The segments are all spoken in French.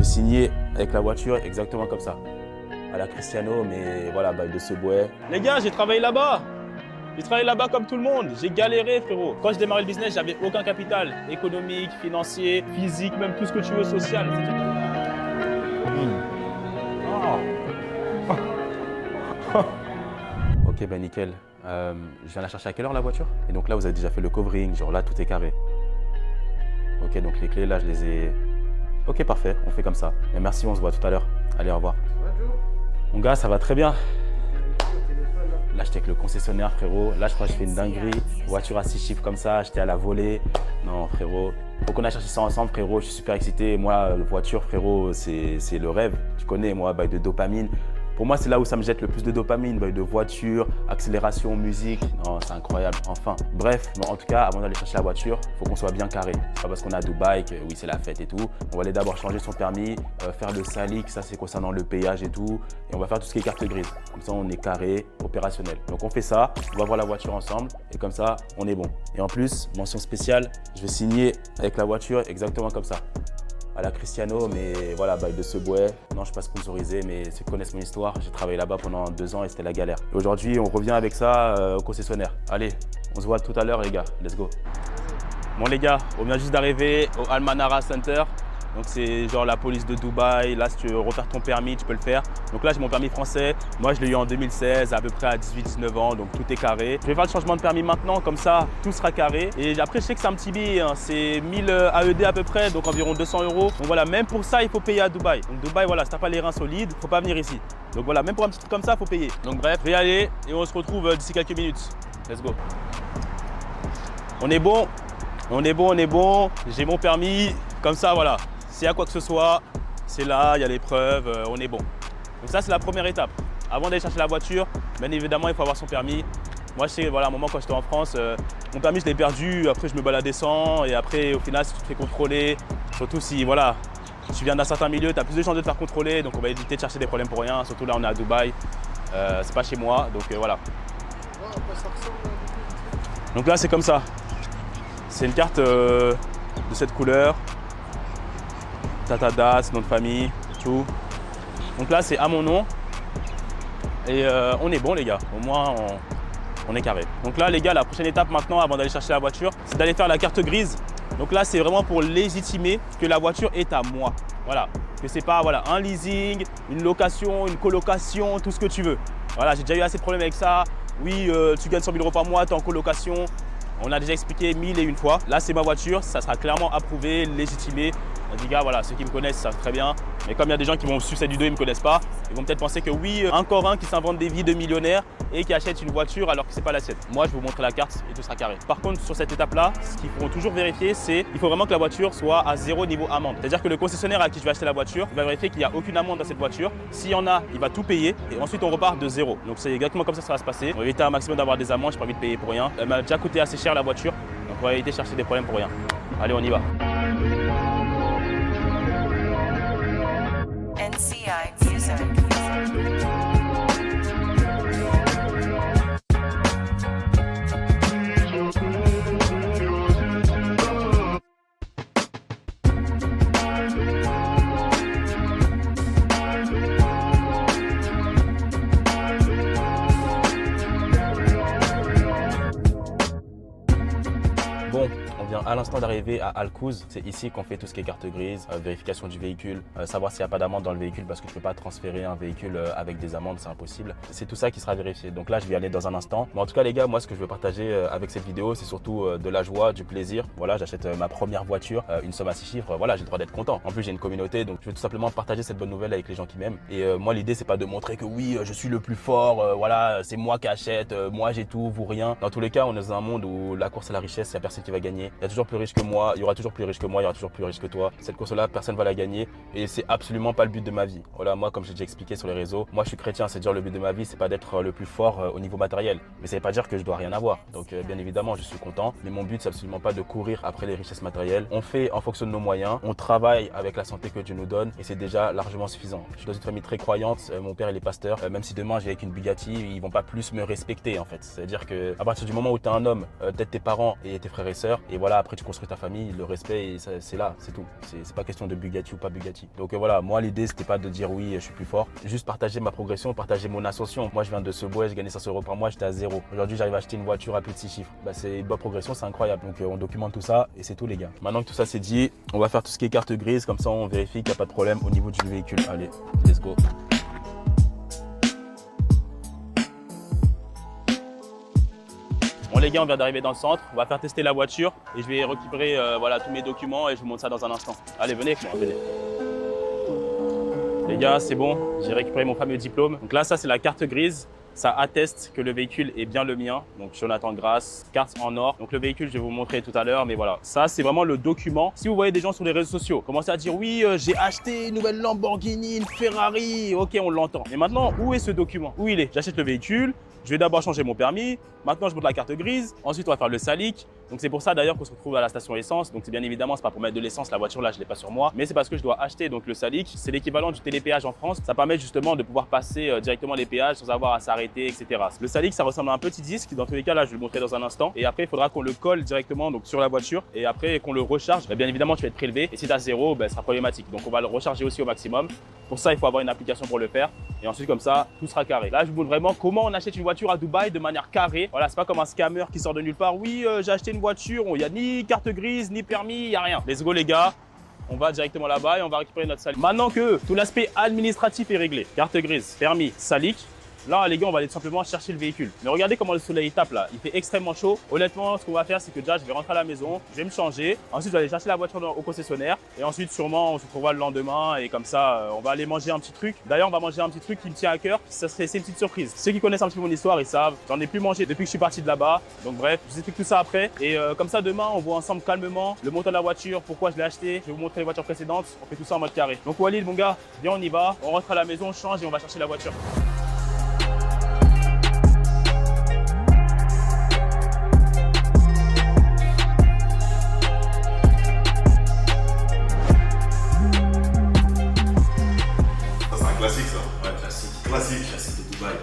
signer avec la voiture exactement comme ça. À la Cristiano, mais voilà, bail de Subway. Les gars, j'ai travaillé là-bas. J'ai travaillé là-bas comme tout le monde. J'ai galéré, frérot. Quand je démarrais le business, j'avais aucun capital économique, financier, physique, même tout ce que tu veux, social. Ok, ben nickel. Je viens la chercher à quelle heure la voiture? Et donc là, vous avez déjà fait le covering, genre là, tout est carré. Ok, donc les clés, là, je les ai... Ok, parfait, on fait comme ça. Et merci, on se voit tout à l'heure. Allez, au revoir. Mon gars, ça va très bien. Là, j'étais avec le concessionnaire, frérot. Là, je crois que je fais une dinguerie. Voiture à 6 chiffres comme ça, j'étais à la volée. Non, frérot. Faut qu'on aille chercher ça ensemble, frérot. Je suis super excité. Moi, voiture, frérot, c'est le rêve. Tu connais, moi, bail de dopamine. Pour moi, c'est là où ça me jette le plus de dopamine, bail de voiture, accélération, musique. Non, c'est incroyable, enfin. Bref, bon, en tout cas, avant d'aller chercher la voiture, il faut qu'on soit bien carré. C'est pas parce qu'on est à Dubaï que oui, c'est la fête et tout. On va aller d'abord changer son permis, faire le salic, ça c'est concernant le péage et tout. Et on va faire tout ce qui est carte grise. Comme ça, on est carré, opérationnel. Donc on fait ça, on va voir la voiture ensemble et comme ça, on est bon. Et en plus, mention spéciale, je vais signer avec la voiture exactement comme ça. À la Cristiano, mais voilà, bail de Subway. Non, je ne suis pas sponsorisé, mais ceux qui connaissent mon histoire, j'ai travaillé là-bas pendant 2 ans et c'était la galère. Et aujourd'hui, on revient avec ça au concessionnaire. Allez, on se voit tout à l'heure, les gars. Let's go. Bon, les gars, on vient juste d'arriver au Al Manara Center. Donc, c'est genre la police de Dubaï. Là, si tu veux refaire ton permis, tu peux le faire. Donc là, j'ai mon permis français. Moi, je l'ai eu en 2016, à peu près à 18-19 ans. Donc, tout est carré. Je vais faire le changement de permis maintenant. Comme ça, tout sera carré. Et après, je sais que c'est un petit billet. Hein. C'est 1000 AED à peu près, donc environ 200 €. Donc voilà, même pour ça, il faut payer à Dubaï. Donc Dubaï, voilà, si t'as pas les reins solides, faut pas venir ici. Donc voilà, même pour un petit truc comme ça, il faut payer. Donc bref, je vais y aller et on se retrouve d'ici quelques minutes. Let's go. On est bon. On est bon, on est bon. J'ai mon permis. Comme ça, voilà. S'il y a quoi que ce soit, c'est là, il y a les preuves, on est bon. Donc ça, c'est la première étape. Avant d'aller chercher la voiture, bien évidemment, il faut avoir son permis. Moi, je sais, voilà, à un moment, quand j'étais en France, mon permis, je l'ai perdu. Après, je me baladais sans. Et après, au final, si tu te fais contrôler, surtout si, voilà, tu viens d'un certain milieu, tu as plus de chances de te faire contrôler. Donc, on va éviter de chercher des problèmes pour rien. Surtout là, on est à Dubaï. C'est pas chez moi, donc voilà. Donc là, c'est comme ça. C'est une carte de cette couleur. T'as ta date, nom de famille, tout. Donc là, c'est à mon nom. Et on est bon, les gars. Au moins, on est carré. Donc là, les gars, la prochaine étape maintenant, avant d'aller chercher la voiture, c'est d'aller faire la carte grise. Donc là, c'est vraiment pour légitimer que la voiture est à moi. Voilà. Que c'est pas voilà, un leasing, une location, une colocation, tout ce que tu veux. Voilà, j'ai déjà eu assez de problèmes avec ça. Oui, tu gagnes 100 000 € par mois, tu es en colocation. On a déjà expliqué 1001 fois. Là, c'est ma voiture, ça sera clairement approuvé, légitimé. Les gars, voilà, ceux qui me connaissent, ça très bien. Mais comme il y a des gens qui vont me sucer du dos, ils ne me connaissent pas, ils vont peut-être penser que oui, encore un qui s'invente des vies de millionnaires et qui achète une voiture alors que ce n'est pas la sienne. Moi, je vais vous montrer la carte et tout sera carré. Par contre, sur cette étape-là, ce qu'il faut toujours vérifier, c'est qu'il faut vraiment que la voiture soit à 0 niveau amende. C'est-à-dire que le concessionnaire à qui je vais acheter la voiture, il va vérifier qu'il n'y a aucune amende dans cette voiture. S'il y en a, il va tout payer et ensuite on repart de 0. Donc c'est exactement comme ça va se passer. On va éviter un maximum d'avoir des amendes, je n'ai pas envie de payer pour rien. Elle m'a déjà coûté assez cher la voiture, donc on va éviter de chercher des problèmes pour rien. Allez, on y va. NCI Music. Bon, on vient à l'instant d'arriver à Al Quoz. C'est ici qu'on fait tout ce qui est carte grise, vérification du véhicule, savoir s'il n'y a pas d'amende dans le véhicule parce que je ne peux pas transférer un véhicule avec des amendes, c'est impossible. C'est tout ça qui sera vérifié. Donc là, je vais y aller dans un instant. Mais en tout cas, les gars, moi, ce que je veux partager avec cette vidéo, c'est surtout de la joie, du plaisir. Voilà, j'achète ma première voiture, une somme à 6 chiffres. Voilà, j'ai le droit d'être content. En plus, j'ai une communauté, donc je veux tout simplement partager cette bonne nouvelle avec les gens qui m'aiment. Et moi, l'idée, c'est pas de montrer que oui, je suis le plus fort, voilà, c'est moi qui achète, moi j'ai tout, vous rien. Dans tous les cas, on est dans un monde où la course à la richesse, il n'y a personne qui va gagner. Il y a toujours plus riche que moi, il y aura toujours plus riche que moi, il y aura toujours plus riche que toi. Cette course-là, personne ne va la gagner et c'est absolument pas le but de ma vie. Voilà, moi, comme j'ai déjà expliqué sur les réseaux, moi je suis chrétien, c'est-à-dire le but de ma vie, c'est pas d'être le plus fort au niveau matériel. Mais ça veut pas dire que je dois rien avoir. Donc bien évidemment, je suis content, mais mon but, c'est absolument pas de courir après les richesses matérielles. On fait en fonction de nos moyens, on travaille avec la santé que Dieu nous donne et c'est déjà largement suffisant. Je suis dans une famille très croyante, mon père il est pasteur, même si demain j'ai avec une Bugatti, ils vont pas plus me respecter en fait. C'est-à-dire que à partir du moment où tu es un homme, peut-être tes parents et tes frères et sœurs, et voilà, après tu construis ta famille, le respect, c'est là, c'est tout. C'est pas question de Bugatti ou pas Bugatti. Donc voilà, moi l'idée c'était pas de dire oui, je suis plus fort, juste partager ma progression, partager mon ascension. Moi je viens de Subway, j'ai gagné 500 € par mois, j'étais à 0. Aujourd'hui j'arrive à acheter une voiture à plus de 6 chiffres. Bah, c'est une bonne progression, c'est incroyable. Donc on documente tout ça et c'est tout les gars. Maintenant que tout ça c'est dit, on va faire tout ce qui est carte grise, comme ça on vérifie qu'il n'y a pas de problème au niveau du véhicule. Allez, let's go. Bon les gars, on vient d'arriver dans le centre, on va faire tester la voiture et je vais récupérer voilà, tous mes documents et je vous montre ça dans un instant. Allez, venez avec moi, venez. Les gars, c'est bon, j'ai récupéré mon fameux diplôme. Donc là, ça c'est la carte grise. Ça atteste que le véhicule est bien le mien. Donc Jonathan Grasse, carte en or. Donc le véhicule, je vais vous montrer tout à l'heure, mais voilà. Ça, c'est vraiment le document. Si vous voyez des gens sur les réseaux sociaux commencer à dire oui, j'ai acheté une nouvelle Lamborghini, une Ferrari. Ok, on l'entend. Mais maintenant, où est ce document? Où il est? J'achète le véhicule. Je vais d'abord changer mon permis. Maintenant, je monte la carte grise. Ensuite, on va faire le salic. Donc, c'est pour ça d'ailleurs qu'on se retrouve à la station essence. Donc, c'est bien évidemment, c'est pas pour mettre de l'essence. La voiture là, je l'ai pas sur moi. Mais c'est parce que je dois acheter donc le salic. C'est l'équivalent du télépéage en France. Ça permet justement de pouvoir passer directement les péages sans avoir à s'arrêter, etc. Le salic, ça ressemble à un petit disque. Dans tous les cas, là, je vais le montrer dans un instant. Et après, il faudra qu'on le colle directement donc, sur la voiture. Et après, qu'on le recharge. Bien évidemment, tu vas être prélevé. Et si tu as 0, ce sera problématique. Donc, on va le recharger aussi au maximum. Pour ça, il faut avoir une application pour le faire. Et ensuite, comme ça, tout sera carré. Là, je vous montre vraiment comment on achète une voiture à Dubaï de manière carrée. Voilà, c'est pas comme un scammer qui sort de nulle part. Oui, j'ai acheté une voiture, il n'y a ni carte grise, ni permis, il n'y a rien. Let's go, les gars. On va directement là-bas et on va récupérer notre salic. Maintenant que tout l'aspect administratif est réglé, carte grise, permis, salic, là, les gars, on va aller tout simplement chercher le véhicule. Mais regardez comment le soleil tape là. Il fait extrêmement chaud. Honnêtement, ce qu'on va faire, c'est que déjà, je vais rentrer à la maison, je vais me changer. Ensuite, je vais aller chercher la voiture au concessionnaire. Et ensuite, sûrement, on se retrouvera le lendemain. Et comme ça, on va aller manger un petit truc. D'ailleurs, on va manger un petit truc qui me tient à cœur. C'est une petite surprise. Ceux qui connaissent un petit peu mon histoire, ils savent. J'en ai plus mangé depuis que je suis parti de là-bas. Donc bref, je vous explique tout ça après. Et comme ça, demain, on voit ensemble calmement le montant de la voiture, pourquoi je l'ai acheté. Je vais vous montrer les voitures précédentes. On fait tout ça en mode carré. Donc Walid, mon gars, viens, on y va. On rentre à la maison, on change et on va chercher la voiture. Classique ça. Ouais, classique. Classique. Classique de Dubaï.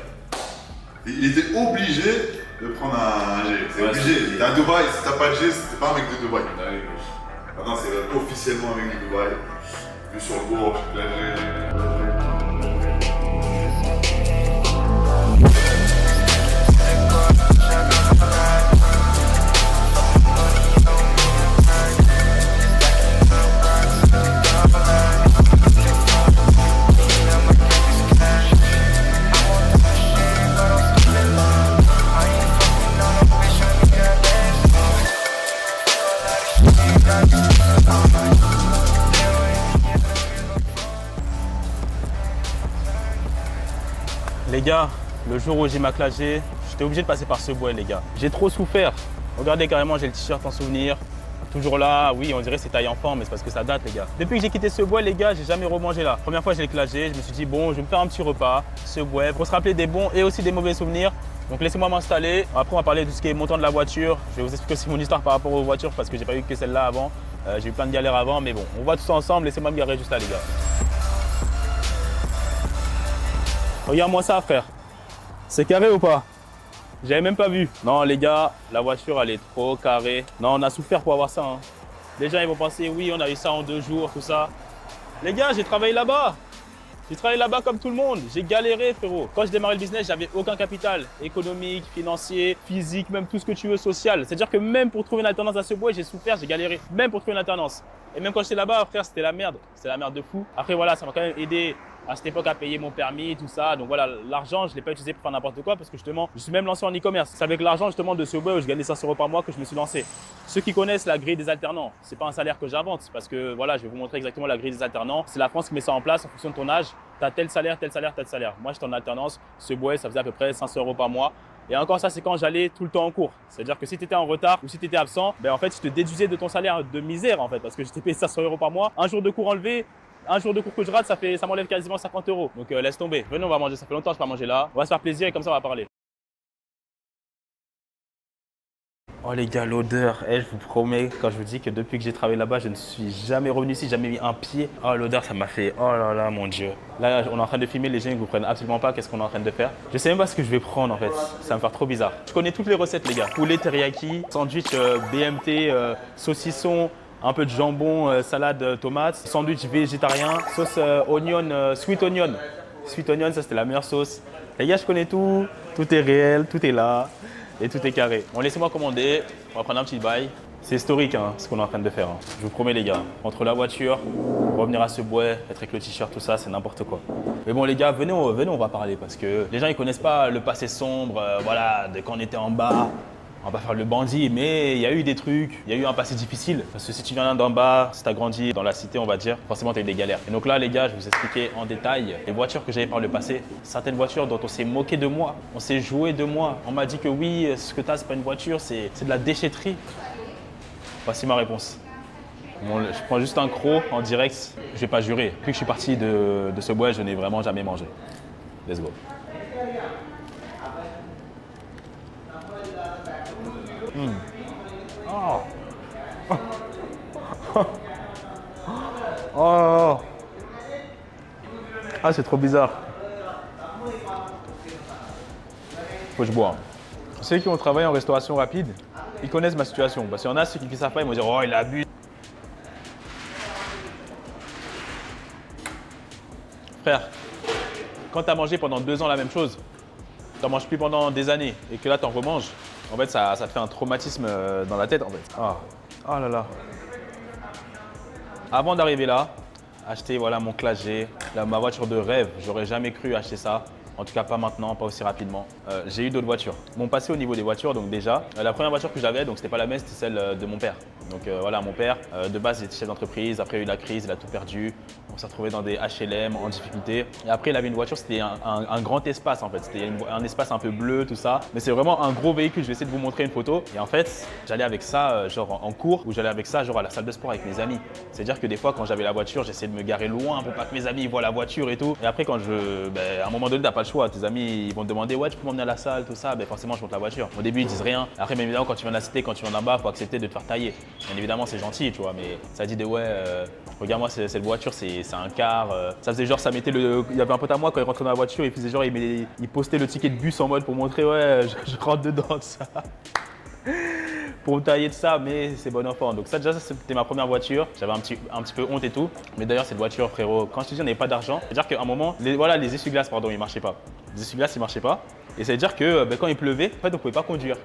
Il était obligé de prendre un G. C'est obligé. T'es à Dubaï, si t'as pas de G, c'était pas un mec de Dubaï. Ah oui, oui. Maintenant, c'est officiellement un mec de Dubaï. Vu sur le bourg, la G. Les gars, le jour où j'ai ma classe G, j'étais obligé de passer par Subway, les gars. J'ai trop souffert. Regardez carrément, j'ai le t-shirt en souvenir. Toujours là, oui, on dirait que c'est taille enfant, mais c'est parce que ça date, les gars. Depuis que j'ai quitté Subway, les gars, j'ai jamais remangé là. Première fois, j'ai le classe G, je me suis dit, bon, je vais me faire un petit repas, Subway, pour se rappeler des bons et aussi des mauvais souvenirs. Donc laissez-moi m'installer. Après, on va parler de ce qui est montant de la voiture. Je vais vous expliquer aussi mon histoire par rapport aux voitures parce que j'ai pas eu que celle-là avant. J'ai eu plein de galères avant, mais bon, on voit tout ça ensemble. Laissez-moi me garer juste là, les gars. Regarde-moi ça, frère. C'est carré ou pas? J'avais même pas vu. Non, les gars, la voiture, elle est trop carrée. Non, on a souffert pour avoir ça. Hein. Les gens, ils vont penser, oui, on a eu ça en 2 jours, tout ça. Les gars, j'ai travaillé là-bas. J'ai travaillé là-bas comme tout le monde. J'ai galéré, frérot. Quand je démarrais le business, j'avais aucun capital économique, financier, physique, même tout ce que tu veux, social. C'est-à-dire que même pour trouver une alternance à Subway, j'ai souffert, j'ai galéré. Même pour trouver une alternance. Et même quand j'étais là-bas, frère, c'était la merde. C'était la merde de fou. Après, voilà, ça m'a quand même aidé à cette époque à payer mon permis, tout ça. Donc voilà, l'argent, je ne l'ai pas utilisé pour faire n'importe quoi parce que justement, je suis même lancé en e-commerce. C'est avec l'argent justement de Subway où je gagnais 500 € par mois que je me suis lancé. Ceux qui connaissent la grille des alternants, c'est pas un salaire que j'invente parce que voilà, je vais vous montrer exactement la grille des alternants. C'est la France qui met ça en place en fonction de ton âge. Tu as tel salaire, tel salaire, tel salaire. Moi, j'étais en alternance. Subway, ça faisait à peu près 500 € par mois. Et encore ça, c'est quand j'allais tout le temps en cours. C'est-à-dire que si tu étais en retard ou si tu étais absent, en fait, je te déduisais de ton salaire de misère en fait parce que j'étais payé 500 € par mois. Un jour de cours enlevé, un jour de cours que je rate, ça m'enlève quasiment 50 €. Donc laisse tomber. Venez, on va manger. Ça fait longtemps que je n'ai pas mangé là. On va se faire plaisir et comme ça, on va parler. Oh les gars, l'odeur, je vous promets, quand je vous dis que depuis que j'ai travaillé là-bas, je ne suis jamais revenu ici, jamais mis un pied. Oh l'odeur, ça m'a fait, oh là là, mon Dieu. Là, on est en train de filmer, les gens ne comprennent absolument pas qu'est-ce qu'on est en train de faire. Je sais même pas ce que je vais prendre en fait, ça va me faire trop bizarre. Je connais toutes les recettes les gars. Poulet teriyaki, sandwich BMT, saucisson, un peu de jambon, salade, tomate, sandwich végétarien, sauce onion, sweet onion. Sweet onion, ça c'était la meilleure sauce. Les gars, je connais tout, tout est réel, tout est là. Et tout est carré. Bon, laissez-moi commander. On va prendre un petit bail. C'est historique hein, ce qu'on est en train de faire. Hein. Je vous promets les gars. Entre la voiture, revenir à ce bois, être avec le t-shirt, tout ça, c'est n'importe quoi. Mais bon les gars, venez, on va parler parce que les gens ils connaissent pas le passé sombre, voilà, de quand on était en bas. On va pas faire le bandit, mais il y a eu des trucs, il y a eu un passé difficile. Parce que si tu viens d'en bas, si tu as grandi dans la cité, on va dire, forcément tu as eu des galères. Et donc là, les gars, je vais vous expliquer en détail les voitures que j'avais par le passé. Certaines voitures dont on s'est moqué de moi, on s'est joué de moi. On m'a dit que oui, ce que tu as, c'est pas une voiture, c'est de la déchetterie. Voici ma réponse. Bon, je prends juste un croc en direct, je vais pas jurer. Depuis que je suis parti de ce bois, je n'ai vraiment jamais mangé. Let's go. Oh. Oh. Ah, c'est trop bizarre. Faut que je bois. Ceux qui ont travaillé en restauration rapide, ils connaissent ma situation. Parce qu'il y en a ceux qui ne savent pas, ils vont dire oh, il abuse. Frère, quand tu as mangé pendant 2 ans la même chose, tu n'en manges plus pendant des années et que là, tu en remanges, en fait, ça te fait un traumatisme dans la tête, en fait. Oh là là. Avant d'arriver là, acheter voilà, mon Classe G, ma voiture de rêve, j'aurais jamais cru acheter ça. En tout cas, pas maintenant, pas aussi rapidement. J'ai eu d'autres voitures. Mon passé au niveau des voitures, donc déjà, la première voiture que j'avais, donc c'était pas la mienne, c'était celle de mon père. Donc voilà, mon père, de base, il était chef d'entreprise. Après, il y a eu la crise, il a tout perdu. On s'est retrouvé dans des HLM en difficulté. Et après, il avait une voiture, c'était un grand espace en fait. C'était un espace un peu bleu, tout ça. Mais c'est vraiment un gros véhicule. Je vais essayer de vous montrer une photo. Et en fait, j'allais avec ça, genre en cours, ou j'allais avec ça, genre à la salle de sport avec mes amis. C'est-à-dire que des fois, quand j'avais la voiture, j'essayais de me garer loin pour pas que mes amis voient la voiture et tout. Et après, quand à un moment donné, t'as pas le choix. Tes amis, ils vont te demander, ouais, tu peux m'emmener à la salle, tout ça. Ben forcément, je monte la voiture. Au début, ils disent rien. Après, bien évidemment, quand tu viens de la cité, quand tu viens d'en bas, faut accepter de te faire tailler. Bien évidemment, c'est gentil, tu vois, mais ça dit de ouais, regarde-moi, cette voiture, c'est un car. Ça faisait genre, ça mettait le. Il y avait un pote à moi, quand il rentrait dans la voiture, il faisait genre, il postait le ticket de bus en mode pour montrer, ouais, je rentre dedans, tout ça. Pour me tailler de ça, mais c'est bon enfant. Donc ça déjà, c'était ma première voiture. J'avais un petit peu honte et tout. Mais d'ailleurs, cette voiture, frérot, quand je te dis on n'avait pas d'argent, c'est-à-dire qu'à un moment, les essuie-glaces, pardon, ils marchaient pas. Les essuie-glaces, ils marchaient pas. Et ça veut dire que quand il pleuvait, en fait, on pouvait pas conduire.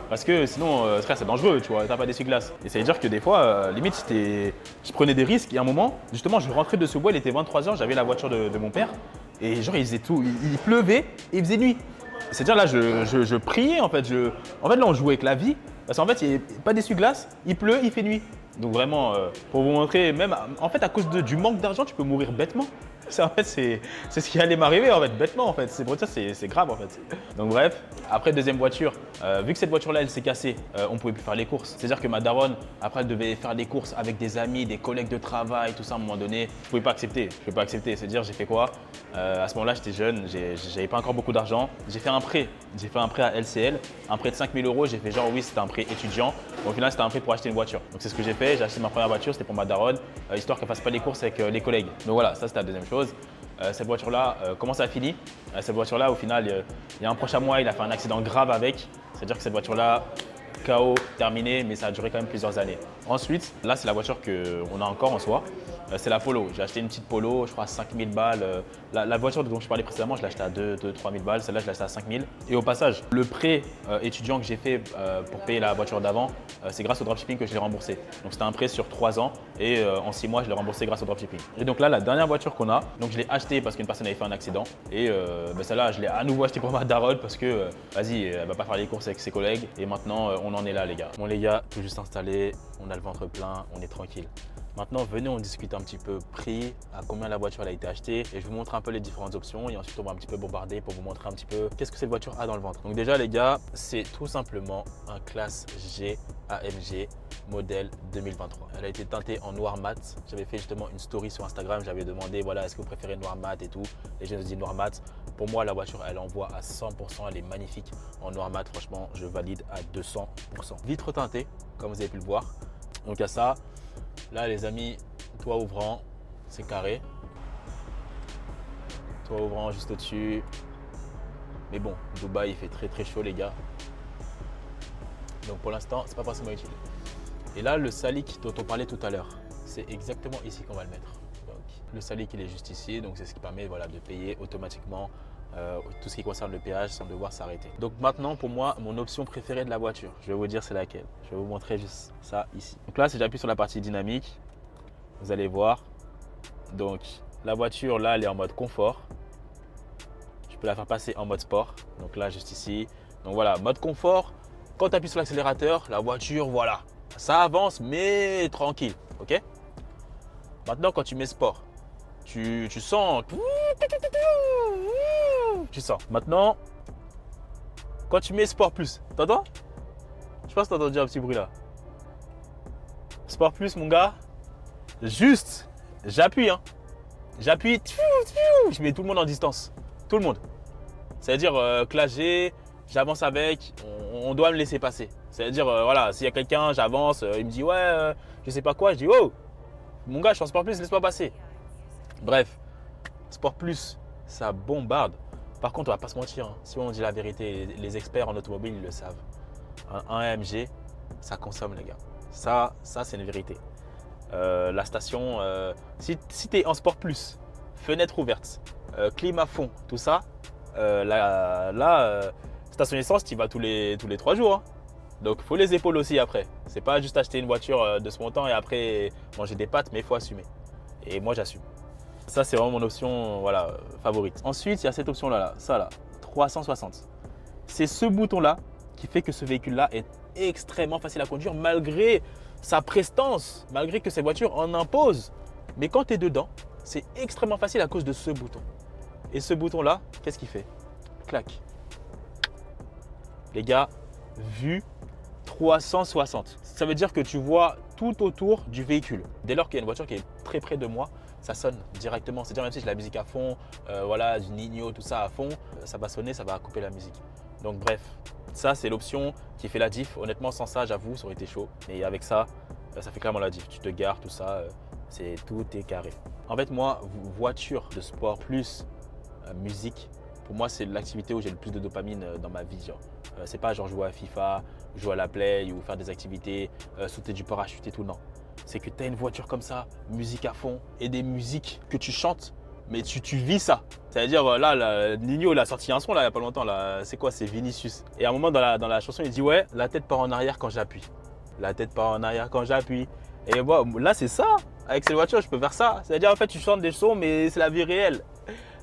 Parce que sinon, frère, c'est dangereux, tu vois, t'as pas d'essuie-glaces. Et ça veut dire que des fois, limite, je prenais des risques. Et à un moment, justement, je rentrais de ce bois, il était 23h, j'avais la voiture de mon père. Et genre, il faisait tout. Il pleuvait et il faisait nuit. C'est-à-dire là, je priais en fait. En fait, là, on jouait avec la vie. Parce qu'en fait, il n'y a pas d'essuie-glace, il pleut, il fait nuit. Donc vraiment, pour vous montrer, même en fait, à cause du manque d'argent, tu peux mourir bêtement. En fait, c'est ce qui allait m'arriver, en fait, bêtement, en fait. C'est pour ça, c'est grave, en fait. Donc bref, après, deuxième voiture, vu que cette voiture-là, elle s'est cassée, on ne pouvait plus faire les courses. C'est-à-dire que ma daronne, après, elle devait faire des courses avec des amis, des collègues de travail, tout ça, à un moment donné. Je ne pouvais pas accepter. Je ne pouvais pas accepter. C'est-à-dire, j'ai fait quoi à ce moment-là, j'étais jeune, j'avais pas encore beaucoup d'argent. J'ai fait un prêt. J'ai fait un prêt à LCL, un prêt de 5 000 €. J'ai fait genre, oui, c'était un prêt étudiant. Au final, c'était un prêt pour acheter une voiture. Donc c'est ce que j'ai fait. J'ai acheté ma première voiture, c'était pour ma daronne, histoire qu'elle fasse pas les courses avec les collègues. Donc voilà, ça c'était la deuxième chose. Cette voiture-là, comment ça a fini? Cette voiture-là, au final, il y a un proche à moi, il a fait un accident grave avec. C'est-à-dire que cette voiture-là, KO, terminé, mais ça a duré quand même plusieurs années. Ensuite, là, c'est la voiture qu'on a encore en soi. C'est la Polo. J'ai acheté une petite Polo, je crois à 5 000 balles. La voiture dont je parlais précédemment, je l'ai achetée à 3 000 balles. Celle-là, je l'ai achetée à 5 000. Et au passage, le prêt étudiant que j'ai fait pour payer la voiture d'avant, c'est grâce au dropshipping que je l'ai remboursé. Donc c'était un prêt sur 3 ans et en 6 mois, je l'ai remboursé grâce au dropshipping. Et donc là, la dernière voiture qu'on a, donc je l'ai achetée parce qu'une personne avait fait un accident. Et celle-là, je l'ai à nouveau achetée pour ma daronne parce que, vas-y, elle va pas faire les courses avec ses collègues. Et maintenant, on en est là, les gars. Bon, les gars, tout juste installé, on a le ventre plein, on est tranquille. Maintenant, venez, on discute un petit peu prix, à combien la voiture a été achetée et je vous montre un peu les différentes options et ensuite on va un petit peu bombarder pour vous montrer un petit peu qu'est-ce que cette voiture a dans le ventre. Donc déjà les gars, c'est tout simplement un Classe G AMG modèle 2023. Elle a été teintée en noir mat. J'avais fait justement une story sur Instagram, j'avais demandé voilà, est-ce que vous préférez noir mat et tout. Les gens se disent noir mat. Pour moi, la voiture, elle envoie à 100%, elle est magnifique. En noir mat, franchement, je valide à 200%. Vitre teintée, comme vous avez pu le voir. Donc, il y a ça. Là, les amis, toit ouvrant, c'est carré. Toit ouvrant juste au-dessus. Mais bon, Dubaï, il fait très chaud, les gars. Donc, pour l'instant, c'est pas forcément utile. Et là, le salic dont on parlait tout à l'heure, c'est exactement ici qu'on va le mettre. Donc, le salic, il est juste ici. Donc, c'est ce qui permet voilà, de payer automatiquement tout ce qui concerne le péage sans devoir s'arrêter. Donc maintenant, pour moi, mon option préférée de la voiture, je vais vous dire c'est laquelle. Je vais vous montrer juste ça ici. Donc là, si j'appuie sur la partie dynamique, vous allez voir. Donc la voiture, là, elle est en mode confort. Je peux la faire passer en mode sport. Donc là, juste ici. Donc voilà, mode confort. Quand tu appuies sur l'accélérateur, la voiture, voilà, ça avance, mais tranquille. Ok. Maintenant, quand tu mets sport, tu sens. Tu sens. Maintenant, quand tu mets Sport Plus, t'entends? Je pense que t'entends déjà un petit bruit là. Sport Plus, mon gars, juste, j'appuie. Hein. J'appuie, je mets tout le monde en distance. Tout le monde. C'est-à-dire que là, j'avance avec, on doit me laisser passer. C'est-à-dire, voilà, s'il y a quelqu'un, j'avance, il me dit, ouais, je sais pas quoi, je dis, oh, mon gars, je suis en Sport Plus, laisse-moi passer. Bref, Sport Plus, ça bombarde. Par contre, on va pas se mentir, hein. Si on dit la vérité, les experts en automobile, ils le savent. Un AMG, ça consomme, les gars. Ça c'est une vérité. La station, si tu es en Sport Plus, fenêtre ouverte, clim à fond, tout ça, station essence, tu y vas tous les 3 jours. Hein. Donc, il faut les épaules aussi après. C'est pas juste acheter une voiture de ce montant et après manger des pâtes, mais il faut assumer. Et moi, j'assume. Ça, c'est vraiment mon option voilà, favorite. Ensuite, il y a cette option-là, ça là, 360. C'est ce bouton-là qui fait que ce véhicule-là est extrêmement facile à conduire malgré sa prestance, malgré que ces voitures en imposent. Mais quand tu es dedans, c'est extrêmement facile à cause de ce bouton. Et ce bouton-là, qu'est-ce qu'il fait? Clac. Les gars, vue 360. Ça veut dire que tu vois tout autour du véhicule. Dès lors qu'il y a une voiture qui est très près de moi, ça sonne directement. C'est-à-dire même si j'ai la musique à fond, voilà, du Nino, tout ça à fond, ça va sonner, ça va couper la musique. Donc bref, ça c'est l'option qui fait la diff. Honnêtement, sans ça, j'avoue, ça aurait été chaud. Et avec ça, ça fait clairement la diff. Tu te gares, tout ça, tout est carré. En fait, moi, voiture de sport plus musique, pour moi, c'est l'activité où j'ai le plus de dopamine dans ma vie. C'est pas genre jouer à FIFA, jouer à la Play ou faire des activités, sauter du parachute et tout, non. C'est que tu as une voiture comme ça, musique à fond et des musiques que tu chantes, mais tu vis ça. C'est-à-dire là, Nino il a sorti un son là, il n'y a pas longtemps. C'est quoi? C'est Vinicius. Et à un moment dans la chanson, il dit ouais, la tête part en arrière quand j'appuie. La tête part en arrière quand j'appuie. Et bon, là, c'est ça. Avec cette voiture, je peux faire ça. C'est-à-dire en fait, tu chantes des sons, mais c'est la vie réelle.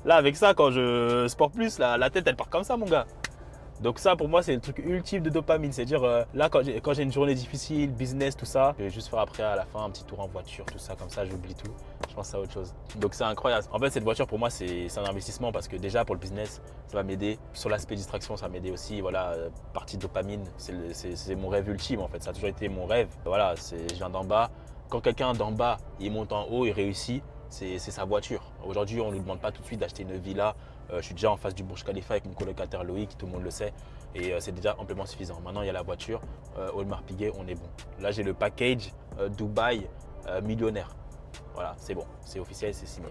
Là, avec ça, quand je sport plus, la tête, elle part comme ça, mon gars. Donc ça, pour moi, c'est le truc ultime de dopamine. C'est-à-dire, là, quand j'ai une journée difficile, business, tout ça, je vais juste faire après, à la fin, un petit tour en voiture, tout ça. Comme ça, j'oublie tout. Je pense à autre chose. Donc c'est incroyable. En fait, cette voiture, pour moi, c'est un investissement parce que déjà, pour le business, ça va m'aider. Sur l'aspect distraction, ça va m'aider aussi. Voilà, partie dopamine, c'est mon rêve ultime, en fait. Ça a toujours été mon rêve. Voilà, je viens d'en bas. Quand quelqu'un d'en bas, il monte en haut, il réussit, c'est sa voiture. Aujourd'hui, on ne nous demande pas tout de suite d'acheter une villa. Je suis déjà en face du Burj Khalifa avec mon colocataire Loïc, tout le monde le sait. Et c'est déjà amplement suffisant. Maintenant, il y a la voiture. Audemars Piguet, on est bon. Là, j'ai le package Dubaï millionnaire. Voilà, c'est bon. C'est officiel, c'est signé.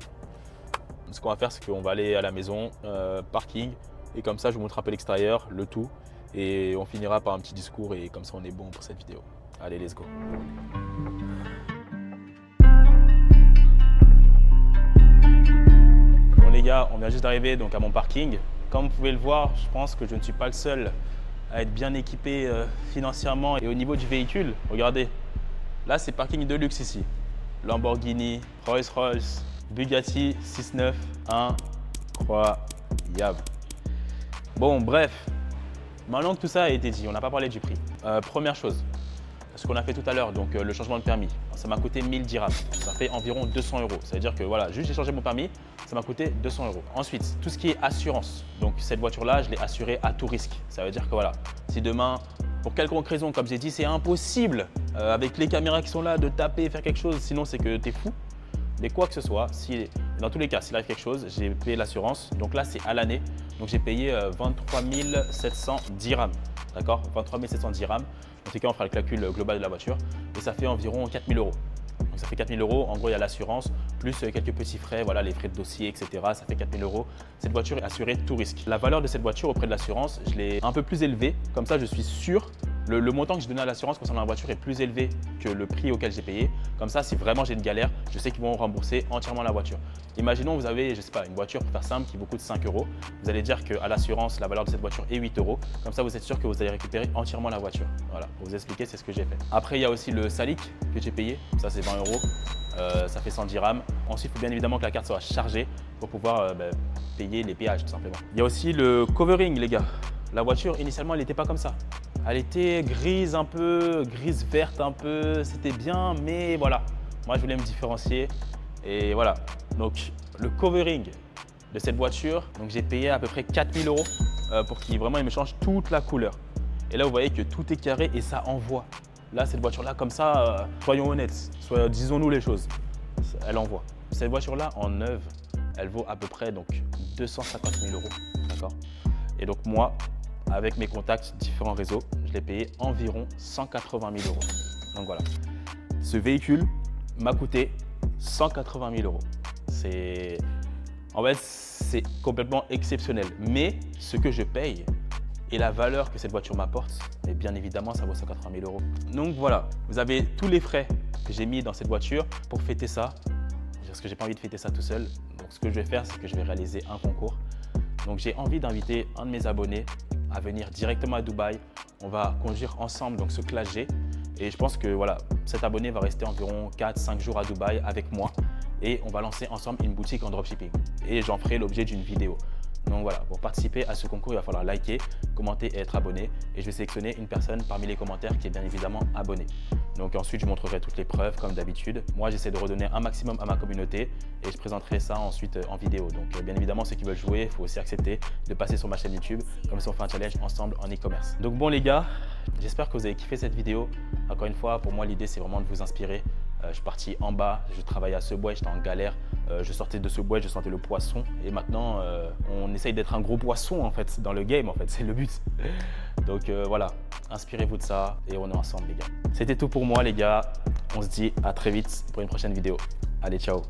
Ce qu'on va faire, c'est qu'on va aller à la maison, parking. Et comme ça, je vous montre un peu l'extérieur, le tout. Et on finira par un petit discours. Et comme ça, on est bon pour cette vidéo. Allez, let's go. Les gars, on vient juste d'arriver donc à mon parking. Comme vous pouvez le voir, je pense que je ne suis pas le seul à être bien équipé financièrement et au niveau du véhicule. Regardez, là c'est parking de luxe ici. Lamborghini, Rolls-Royce, Bugatti 6.9, incroyable. Bon bref, maintenant que tout ça a été dit, on n'a pas parlé du prix. Première chose, ce qu'on a fait tout à l'heure, donc le changement de permis, ça m'a coûté 1000 dirhams, ça fait environ 200 €. Ça veut dire que voilà, juste j'ai changé mon permis, ça m'a coûté 200 €. Ensuite, tout ce qui est assurance, donc cette voiture-là, je l'ai assurée à tout risque. Ça veut dire que voilà, si demain, pour quelconque raison, comme j'ai dit, c'est impossible avec les caméras qui sont là de taper, faire quelque chose, sinon c'est que tu es fou. Mais quoi que ce soit, si Dans tous les cas, s'il arrive quelque chose, j'ai payé l'assurance. Donc là, c'est à l'année. Donc j'ai payé 23 710 dirhams. D'accord, 23 710 dirhams. En tout cas, on fera le calcul global de la voiture. Et ça fait environ 4 000 euros. Donc ça fait 4 000 euros. En gros, il y a l'assurance, plus quelques petits frais, voilà, les frais de dossier, etc. Ça fait 4 000 euros. Cette voiture est assurée tout risque. La valeur de cette voiture auprès de l'assurance, je l'ai un peu plus élevée. Comme ça, je suis sûr. Le montant que je donnais à l'assurance concernant la voiture est plus élevé que le prix auquel j'ai payé. Comme ça, si vraiment j'ai une galère, je sais qu'ils vont rembourser entièrement la voiture. Imaginons vous avez, je sais pas, une voiture pour faire simple qui vous coûte 5 euros. Vous allez dire qu'à l'assurance, la valeur de cette voiture est 8 euros. Comme ça, vous êtes sûr que vous allez récupérer entièrement la voiture. Voilà, pour vous expliquer, c'est ce que j'ai fait. Après, il y a aussi le salic que j'ai payé. Ça, c'est 20 euros. Ça fait 100 dirhams. Ensuite, il faut bien évidemment que la carte soit chargée pour pouvoir payer les péages, tout simplement. Il y a aussi le covering, les gars. La voiture, initialement, elle n'était pas comme ça. Elle était grise un peu, grise verte un peu, c'était bien, mais voilà. Moi, je voulais me différencier et voilà. Donc, le covering de cette voiture, donc j'ai payé à peu près 4 000 euros pour qu'il vraiment il me change toute la couleur. Et là, vous voyez que tout est carré et ça envoie. Là, cette voiture-là, comme ça, soyons honnêtes, disons-nous les choses, elle envoie. Cette voiture-là, en neuve, elle vaut à peu près donc 250 000 euros, d'accord? Et donc moi, avec mes contacts, différents réseaux, je l'ai payé environ 180 000 euros. Donc voilà, ce véhicule m'a coûté 180 000 euros. En fait, c'est complètement exceptionnel. Mais ce que je paye et la valeur que cette voiture m'apporte, et bien évidemment, ça vaut 180 000 euros. Donc voilà, vous avez tous les frais que j'ai mis dans cette voiture pour fêter ça. Parce que j'ai pas envie de fêter ça tout seul. Donc ce que je vais faire, c'est que je vais réaliser un concours. Donc j'ai envie d'inviter un de mes abonnés à venir directement à Dubaï. On va conduire ensemble donc ce Clash G. Et je pense que voilà, cet abonné va rester environ 4-5 jours à Dubaï avec moi. Et on va lancer ensemble une boutique en dropshipping. Et j'en ferai l'objet d'une vidéo. Donc voilà, pour participer à ce concours, il va falloir liker, commenter et être abonné. Et je vais sélectionner une personne parmi les commentaires qui est bien évidemment abonnée. Donc ensuite, je vous montrerai toutes les preuves comme d'habitude. Moi, j'essaie de redonner un maximum à ma communauté et je présenterai ça ensuite en vidéo. Donc bien évidemment, ceux qui veulent jouer, il faut aussi accepter de passer sur ma chaîne YouTube, comme ça on fait un challenge ensemble en e-commerce. Donc bon les gars, j'espère que vous avez kiffé cette vidéo. Encore une fois, pour moi, l'idée, c'est vraiment de vous inspirer. Je suis parti en bas, je travaillais à Subway, j'étais en galère. Je sortais de Subway, je sentais le poisson. Et maintenant, on essaye d'être un gros poisson en fait, dans le game, en fait, c'est le but. Donc voilà, inspirez-vous de ça et on est ensemble les gars. C'était tout pour moi les gars. On se dit à très vite pour une prochaine vidéo. Allez, ciao.